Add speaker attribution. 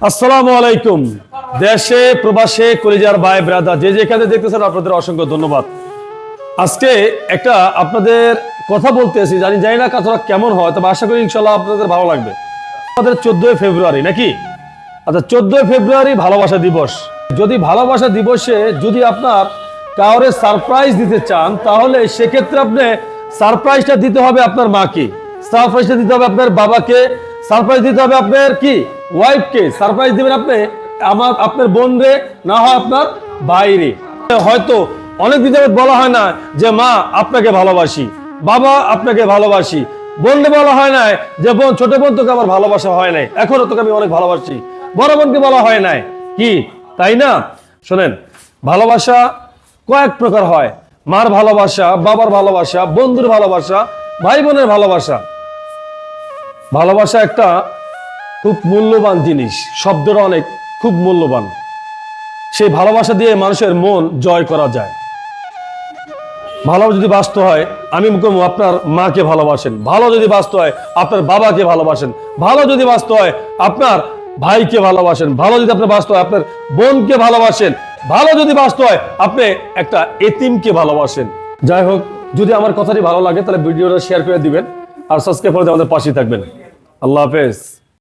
Speaker 1: আসসালামু আলাইকুম। দেশে প্রবাসে কলিজার ভাই ব্রাদার যে যেখানে দেখতেছেন আপনাদের অসংখ্য ধন্যবাদ। আজকে একটা আপনাদের কথা বলতেছি, জানি না কথাটা কেমন হয়, তবে আশা করি ইনশাল্লাহ আপনাদের ভালো লাগবে। আমাদের 14 ফেব্রুয়ারি নাকি? আচ্ছা, 14 ফেব্রুয়ারি ভালোবাসা দিবস। যদি ভালোবাসা দিবসে যদি আপনার কাউরে সারপ্রাইজ দিতে চান, তাহলে সেক্ষেত্রে আপনি সারপ্রাইজটা দিতে হবে আপনার মাকে, সারপ্রাইজটা দিতে হবে আপনার বাবাকে, সারপ্রাইজ দিতে হবে আপনার কি ওয়াইফকে, সারপ্রাইজ দিবেন আপনি আপনার বোন রে, না হয় আপনার ভাইরে। হয়তো অনেক দিন যাবত বলা হয় না যে মা আপনাকে ভালোবাসি, বাবা আপনাকে ভালোবাসি, বোনকে বলা হয় না যে বোন, ছোট বোন তোকে আমার ভালোবাসা হয় নাই, এখনো তোকে আমি অনেক ভালোবাসি। বড় বোনকে বলা হয় নাই, কি তাই না? শোনেন, ভালোবাসা কয়েক প্রকার হয়। মার ভালোবাসা, বাবার ভালোবাসা, বন্ধুর ভালোবাসা, ভাই বোনের ভালোবাসা। ভালোবাসা একটা খুব মূল্যবান জিনিস, শব্দটা অনেক খুব মূল্যবান। সেই ভালোবাসা দিয়ে মানুষের মন জয় করা যায়। ভালো যদি বাস্তব হয়, আমি আপনার মাকে ভালোবাসেন, ভালো যদি বাস্তব হয় আপনার বাবাকে ভালোবাসেন, ভালো যদি বাস্তব হয় আপনার ভাইকে ভালোবাসেন, ভালো যদি আপনার বাস্তব হয় আপনার বোনকে ভালোবাসেন, ভালো যদি বাস্তব হয় আপনি একটা এতিমকে ভালোবাসেন। যাই হোক, যদি আমার কথাটি ভালো লাগে তাহলে ভিডিওটা শেয়ার করে দিবেন আর সাবস্ক্রাইব করে আমাদের পাশে থাকবেন। আল্লাহ হাফেজ।